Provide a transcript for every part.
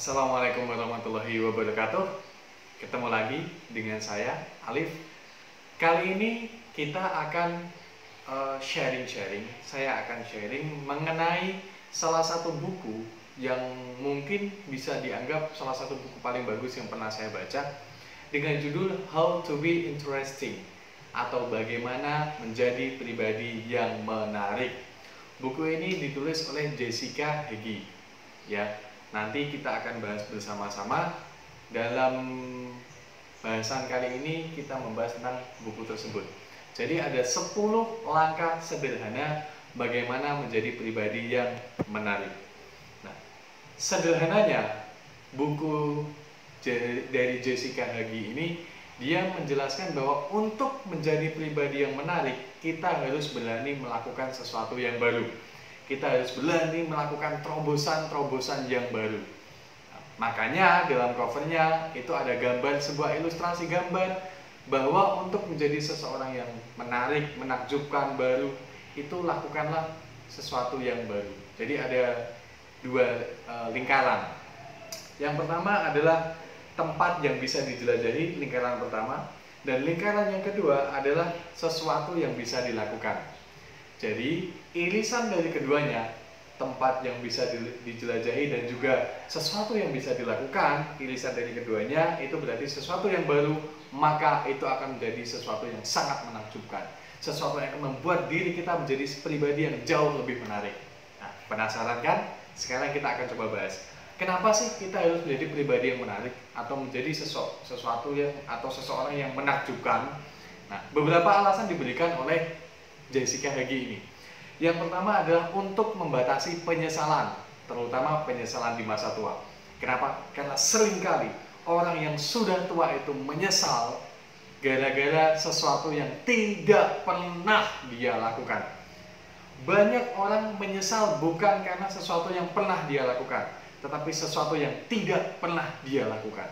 Assalamualaikum warahmatullahi wabarakatuh. Ketemu lagi dengan saya, Alif. Kali ini kita akan sharing-sharing. Saya akan sharing mengenai salah satu buku yang mungkin bisa dianggap salah satu buku paling bagus yang pernah saya baca, dengan judul How to be Interesting, atau Bagaimana Menjadi Pribadi yang Menarik. Buku ini ditulis oleh Jessica Heggie. Ya, nanti kita akan bahas bersama-sama. Dalam bahasan kali ini kita membahas tentang buku tersebut. Jadi ada 10 langkah sederhana bagaimana menjadi pribadi yang menarik. Nah, sederhananya buku dari Jessica Heggie ini, dia menjelaskan bahwa untuk menjadi pribadi yang menarik, kita harus berani melakukan sesuatu yang baru. Kita harus berani melakukan terobosan-terobosan yang baru. Nah, makanya dalam covernya itu ada gambar, sebuah ilustrasi gambar bahwa untuk menjadi seseorang yang menarik, menakjubkan, baru, itu lakukanlah sesuatu yang baru. Jadi ada dua lingkaran. Yang pertama adalah tempat yang bisa dijelajahi, lingkaran pertama, dan lingkaran yang kedua adalah sesuatu yang bisa dilakukan. Jadi irisan dari keduanya, tempat yang bisa dijelajahi dan juga sesuatu yang bisa dilakukan, irisan dari keduanya itu berarti sesuatu yang baru, maka itu akan menjadi sesuatu yang sangat menakjubkan, sesuatu yang akan membuat diri kita menjadi pribadi yang jauh lebih menarik. Nah, penasaran kan? Sekarang kita akan coba bahas, kenapa sih kita harus menjadi pribadi yang menarik atau menjadi sesuatu yang atau seseorang yang menakjubkan. Nah, beberapa alasan diberikan oleh Jessica Heggie ini. Yang pertama adalah untuk membatasi penyesalan, terutama penyesalan di masa tua. Kenapa? Karena seringkali orang yang sudah tua itu menyesal gara-gara sesuatu yang tidak pernah dia lakukan. Banyak orang menyesal bukan karena sesuatu yang pernah dia lakukan, tetapi sesuatu yang tidak pernah dia lakukan.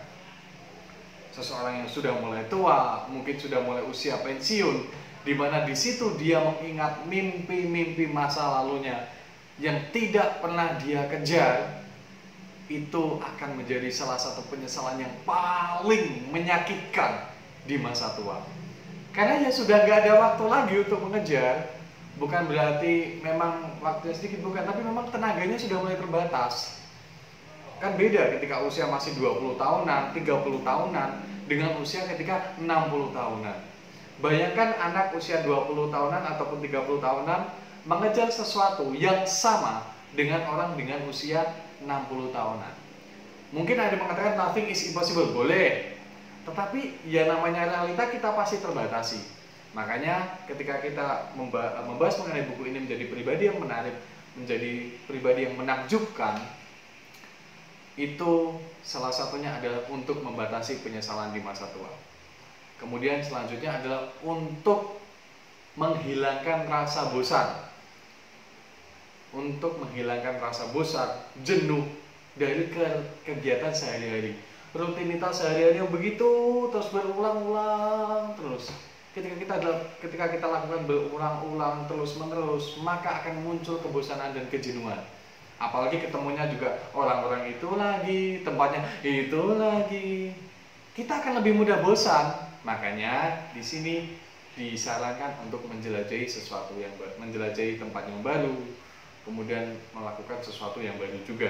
Seseorang yang sudah mulai tua, mungkin sudah mulai usia pensiun, di mana di situ dia mengingat mimpi-mimpi masa lalunya yang tidak pernah dia kejar, itu akan menjadi salah satu penyesalan yang paling menyakitkan di masa tua. Karena ya sudah gak ada waktu lagi untuk mengejar. Bukan berarti memang waktunya sedikit, bukan, tapi memang tenaganya sudah mulai terbatas. Kan beda ketika usia masih 20 tahunan, 30 tahunan dengan usia ketika 60 tahunan. Bayangkan anak usia 20 tahunan ataupun 30 tahunan mengejar sesuatu yang sama dengan orang dengan usia 60 tahunan. Mungkin ada yang mengatakan nothing is impossible, boleh. Tetapi ya namanya realita, kita pasti terbatasi. Makanya ketika kita membahas mengenai buku ini, menjadi pribadi yang menarik, menjadi pribadi yang menakjubkan, itu salah satunya adalah untuk membatasi penyesalan di masa tua. Kemudian selanjutnya adalah untuk menghilangkan rasa bosan. Untuk menghilangkan rasa bosan, jenuh dari kegiatan sehari-hari. Rutinitas sehari-hari yang begitu terus berulang-ulang terus. Ketika kita lakukan berulang-ulang terus-menerus, maka akan muncul kebosanan dan kejenuhan. Apalagi ketemunya juga orang-orang itu lagi, tempatnya itu lagi. Kita akan lebih mudah bosan. Makanya di sini disarankan untuk menjelajahi sesuatu yang baru, menjelajahi tempat yang baru, kemudian melakukan sesuatu yang baru juga.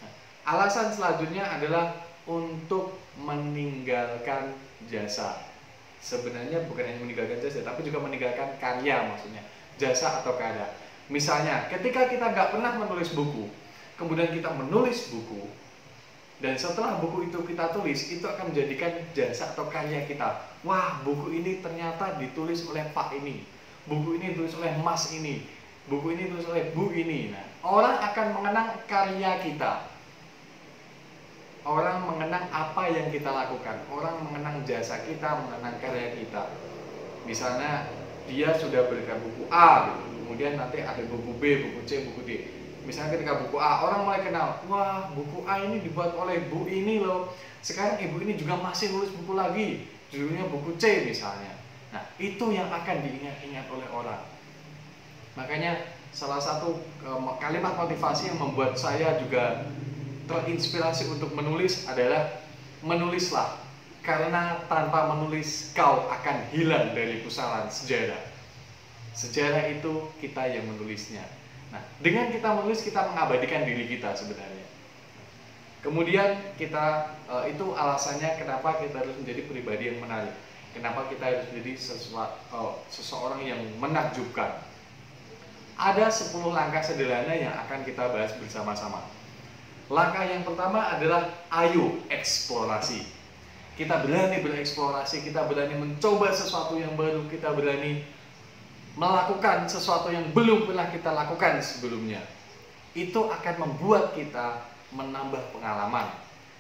Nah, alasan selanjutnya adalah untuk meninggalkan jasa. Sebenarnya bukan hanya meninggalkan jasa, tapi juga meninggalkan karya, maksudnya jasa atau karya. Misalnya, ketika kita nggak pernah menulis buku, kemudian kita menulis buku, dan setelah buku itu kita tulis, itu akan menjadikan jasa atau karya kita. Wah, buku ini ternyata ditulis oleh Pak ini, buku ini ditulis oleh Mas ini, buku ini ditulis oleh Bu ini. Nah, orang akan mengenang karya kita. Orang mengenang apa yang kita lakukan. Orang mengenang jasa kita, mengenang karya kita. Misalnya, dia sudah berikan buku A, kemudian nanti ada buku B, buku C, buku D. Misalnya ketika buku A, orang mulai kenal, wah buku A ini dibuat oleh Bu ini loh. Sekarang ibu ini juga masih nulis buku lagi, judulnya buku C misalnya. Nah, itu yang akan diingat-ingat oleh orang. Makanya salah satu kalimat motivasi yang membuat saya juga terinspirasi untuk menulis adalah menulislah, karena tanpa menulis kau akan hilang dari pusaran sejarah. Sejarah itu kita yang menulisnya. Nah, dengan kita menulis kita mengabadikan diri kita sebenarnya. Kemudian kita itu alasannya kenapa kita harus menjadi pribadi yang menarik. Kenapa kita harus menjadi seseorang yang menakjubkan. Ada 10 langkah sederhana yang akan kita bahas bersama-sama. Langkah yang pertama adalah ayo eksplorasi. Kita berani bereksplorasi, kita berani mencoba sesuatu yang baru, kita berani melakukan sesuatu yang belum pernah kita lakukan sebelumnya. Itu akan membuat kita menambah pengalaman,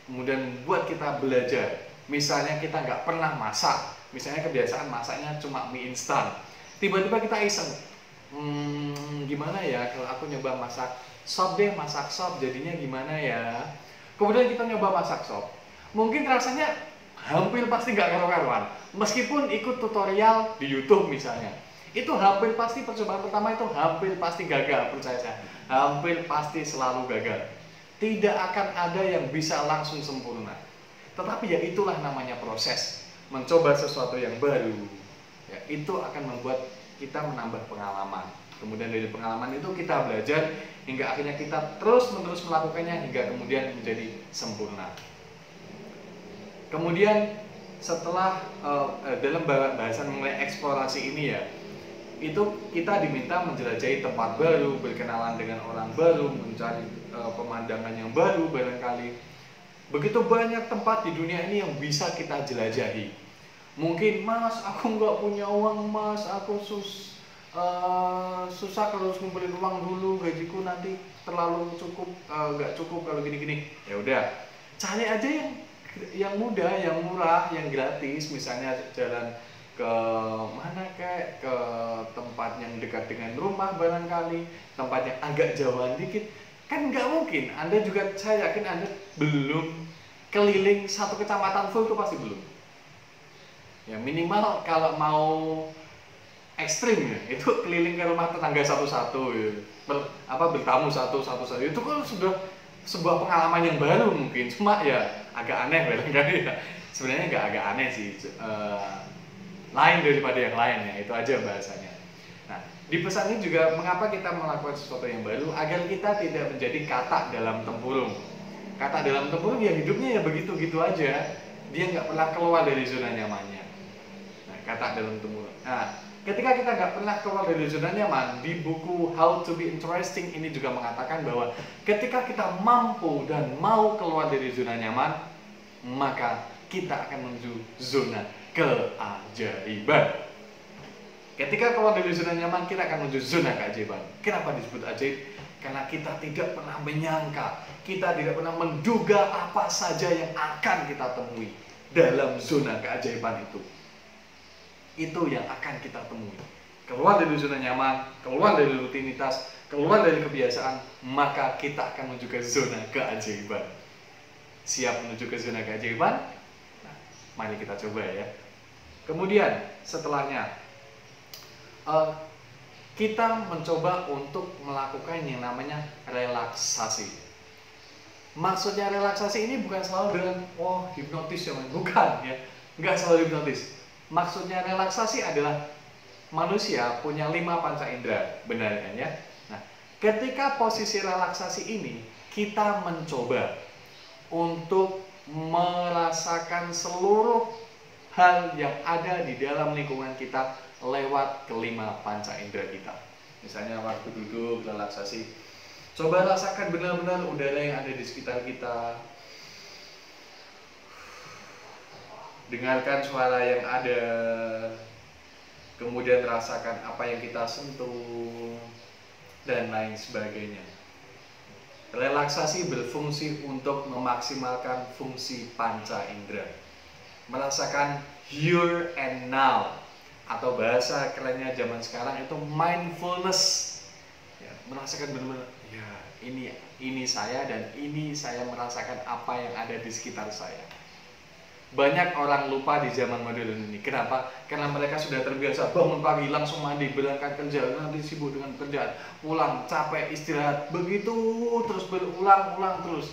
kemudian membuat kita belajar. Misalnya kita nggak pernah masak, misalnya kebiasaan masaknya cuma mie instan, tiba-tiba kita iseng, gimana ya kalau aku nyoba masak sop deh, masak sop jadinya gimana ya. Kemudian kita nyoba masak sop, mungkin rasanya hampir pasti nggak karu-karuan, meskipun ikut tutorial di YouTube misalnya. Itu hampir pasti percobaan pertama itu hampir pasti gagal, percaya saya. Hampir pasti selalu gagal. Tidak akan ada yang bisa langsung sempurna. Tetapi ya itulah namanya proses. Mencoba sesuatu yang baru. Ya, itu akan membuat kita menambah pengalaman. Kemudian dari pengalaman itu kita belajar hingga akhirnya kita terus-menerus melakukannya hingga kemudian menjadi sempurna. Kemudian setelah dalam bahasan mengenai eksplorasi ini ya, itu kita diminta menjelajahi tempat baru, berkenalan dengan orang baru, mencari pemandangan yang baru barangkali. Begitu banyak tempat di dunia ini yang bisa kita jelajahi. Mungkin, mas, aku nggak punya uang, mas, aku susah kalau harus ngumpulin uang dulu, gajiku nanti terlalu nggak cukup kalau gini-gini. Ya udah, cari aja yang mudah, yang murah, yang gratis, misalnya jalan ke mana kayak ke tempat yang dekat dengan rumah barangkali, tempat yang agak jauhan dikit. Kan nggak mungkin, Anda juga, saya yakin Anda belum keliling satu kecamatan full itu pasti belum. Ya minimal kalau mau ekstrim ya, itu keliling ke rumah tetangga satu-satu ya. Bertamu satu-satu itu kan sudah sebuah pengalaman yang baru mungkin, cuma ya agak aneh barangkali ya. Sebenarnya nggak agak aneh sih, lain daripada yang lain ya, itu aja bahasanya. Nah, di pesan ini juga mengapa kita melakukan sesuatu yang baru, agar kita tidak menjadi katak dalam tempurung. Katak dalam tempurung ya hidupnya ya begitu-gitu aja, dia nggak pernah keluar dari zona nyamannya. Nah, katak dalam tempurung. Nah, ketika kita nggak pernah keluar dari zona nyaman, di buku How to Be Interesting ini juga mengatakan bahwa ketika kita mampu dan mau keluar dari zona nyaman, maka kita akan menuju zona keajaiban. Ketika keluar dari zona nyaman, kita akan menuju zona keajaiban. Kenapa disebut ajaib? Karena kita tidak pernah menyangka, kita tidak pernah menduga apa saja yang akan kita temui dalam zona keajaiban itu. Itu yang akan kita temui. Keluar dari zona nyaman, keluar dari rutinitas, keluar dari kebiasaan, maka kita akan menuju ke zona keajaiban. Siap menuju ke zona keajaiban? Nah, mari kita coba ya. Kemudian setelahnya kita mencoba untuk melakukan yang namanya relaksasi. Maksudnya relaksasi ini bukan selalu dengan hipnotis ya, bukan ya, nggak selalu hipnotis. Maksudnya relaksasi adalah manusia punya 5 panca indera, benar kan ya? Nah, ketika posisi relaksasi ini kita mencoba untuk merasakan seluruh hal yang ada di dalam lingkungan kita lewat kelima panca indera kita. Misalnya waktu duduk relaksasi, coba rasakan benar-benar udara yang ada di sekitar kita. Dengarkan suara yang ada, kemudian rasakan apa yang kita sentuh, dan lain sebagainya. Relaksasi berfungsi untuk memaksimalkan fungsi panca indera. Merasakan here and now, atau bahasa kerennya zaman sekarang itu mindfulness. Ya, merasakan benar-benar, ya ini saya dan ini saya merasakan apa yang ada di sekitar saya. Banyak orang lupa di zaman modern ini. Kenapa? Karena mereka sudah terbiasa bangun pagi langsung mandi, berangkat kerja, nanti sibuk dengan kerjaan, pulang capek, istirahat, begitu terus berulang-ulang terus.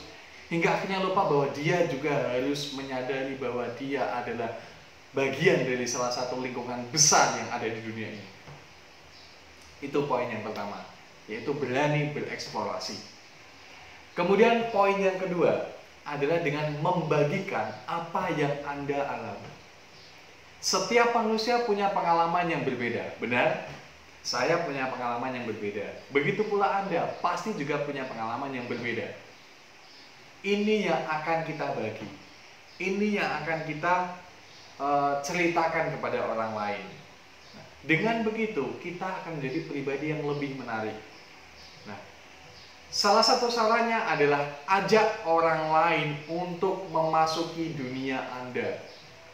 hingga akhirnya lupa bahwa dia juga harus menyadari bahwa dia adalah bagian dari salah satu lingkungan besar yang ada di dunia ini. Itu poin yang pertama, yaitu berani bereksplorasi. Kemudian poin yang kedua adalah dengan membagikan apa yang Anda alami. Setiap manusia punya pengalaman yang berbeda, benar? Saya punya pengalaman yang berbeda. Begitu pula Anda pasti juga punya pengalaman yang berbeda. Ini yang akan kita bagi. Ini yang akan kita ceritakan kepada orang lain. Nah, dengan begitu kita akan menjadi pribadi yang lebih menarik. Nah, salah satu caranya adalah ajak orang lain untuk memasuki dunia Anda.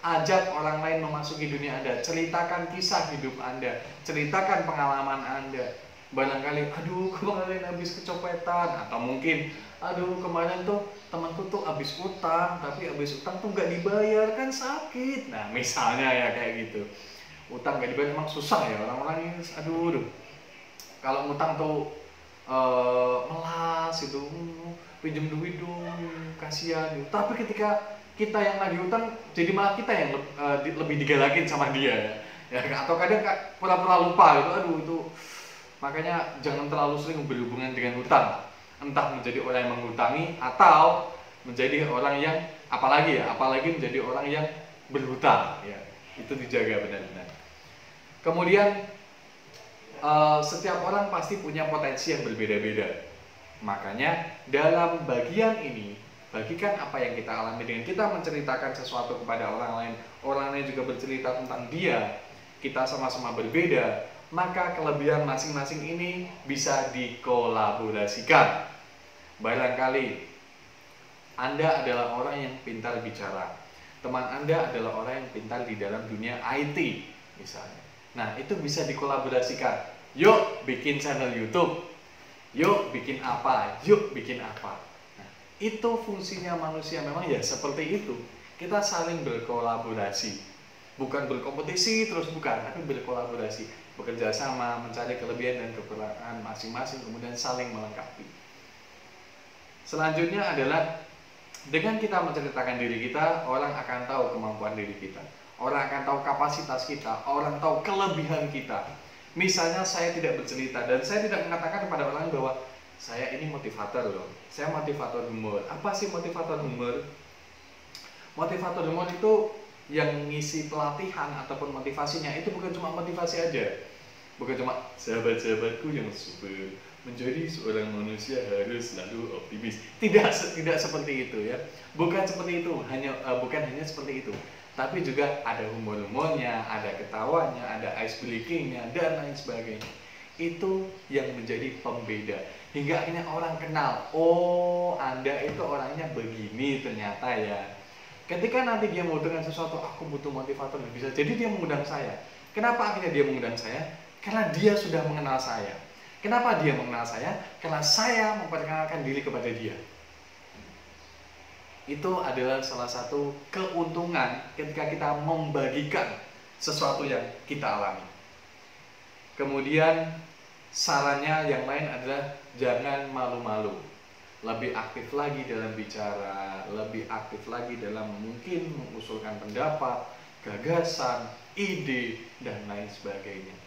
Ajak orang lain memasuki dunia Anda. Ceritakan kisah hidup Anda. Ceritakan pengalaman Anda. Barangkali, aduh kemarin habis kecopetan. Atau mungkin, aduh kemarin tuh temanku tuh habis utang. Tapi habis utang tuh nggak dibayar, kan sakit. Nah misalnya ya kayak gitu. Utang nggak dibayar emang susah ya. Orang-orang ini, aduh. Kalau utang tuh melas itu, pinjam duit dong, kasihan. Tapi ketika kita yang nagih utang, jadi malah kita yang lebih digalakin sama dia ya. Atau kadang pura-pura lupa gitu, aduh itu. Makanya jangan terlalu sering berhubungan dengan utang. Entah menjadi orang yang menghutangi atau menjadi orang yang apalagi menjadi orang yang berhutang ya. Itu dijaga benar-benar. Kemudian setiap orang pasti punya potensi yang berbeda-beda. Makanya dalam bagian ini, bagikan apa yang kita alami dengan kita menceritakan sesuatu kepada orang lain. Orang lain juga bercerita tentang dia. Kita sama-sama berbeda. Maka kelebihan masing-masing ini bisa dikolaborasikan. Barangkali Anda adalah orang yang pintar bicara. Teman Anda adalah orang yang pintar di dalam dunia IT misalnya. Nah, itu bisa dikolaborasikan. Yuk bikin channel YouTube. Yuk bikin apa? Yuk bikin apa? Nah, itu fungsinya manusia memang ya seperti itu. Kita saling berkolaborasi. Bukan berkompetisi terus bukan, tapi berkolaborasi. Bekerja sama, mencari kelebihan dan kekurangan masing-masing, kemudian saling melengkapi. Selanjutnya adalah dengan kita menceritakan diri kita, orang akan tahu kemampuan diri kita. Orang akan tahu kapasitas kita, orang tahu kelebihan kita. Misalnya saya tidak bercerita dan saya tidak mengatakan kepada orang bahwa saya ini motivator loh. Saya motivator humor. Apa sih motivator humor? Motivator humor itu yang ngisi pelatihan ataupun motivasinya itu bukan cuma motivasi aja. Bukan cuma sahabat-sahabatku yang super menjadi seorang manusia harus selalu optimis. Tidak seperti itu ya. Bukan seperti itu, bukan hanya seperti itu. Tapi juga ada humor-humornya, ada ketawanya, ada ice breakingnya dan lain sebagainya. Itu yang menjadi pembeda. Hingga akhirnya orang kenal, oh Anda itu orangnya begini ternyata ya. Ketika nanti dia membutuhkan sesuatu, aku butuh motivator, bisa jadi dia mengundang saya. Kenapa akhirnya dia mengundang saya? Karena dia sudah mengenal saya. Kenapa dia mengenal saya? Karena saya memperkenalkan diri kepada dia. Itu adalah salah satu keuntungan ketika kita membagikan sesuatu yang kita alami. Kemudian sarannya yang lain adalah jangan malu-malu. Lebih aktif lagi dalam bicara, lebih aktif lagi dalam mungkin mengusulkan pendapat, gagasan, ide, dan lain sebagainya.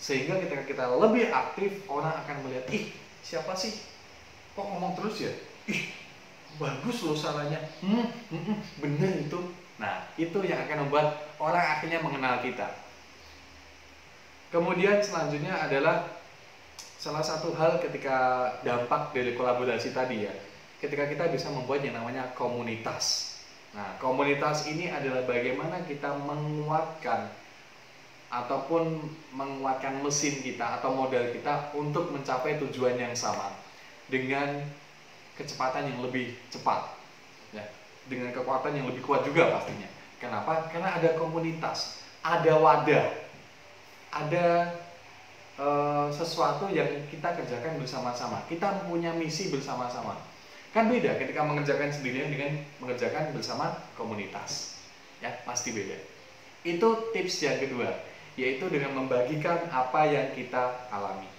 Sehingga ketika kita lebih aktif, orang akan melihat, ih siapa sih? Kok ngomong terus ya? Ih bagus loh sarannya, bener itu. Nah itu yang akan membuat orang akhirnya mengenal kita. Kemudian selanjutnya adalah salah satu hal ketika dampak dari kolaborasi tadi ya, ketika kita bisa membuat yang namanya komunitas. Nah, komunitas ini adalah bagaimana kita menguatkan ataupun menguatkan mesin kita atau modal kita untuk mencapai tujuan yang sama dengan kecepatan yang lebih cepat, ya, dengan kekuatan yang lebih kuat juga pastinya. Kenapa? Karena ada komunitas, ada wadah, ada sesuatu yang kita kerjakan bersama-sama. Kita punya misi bersama-sama. Kan beda ketika mengerjakan sendirian dengan mengerjakan bersama komunitas. Ya, pasti beda. Itu tips yang kedua, yaitu dengan membagikan apa yang kita alami.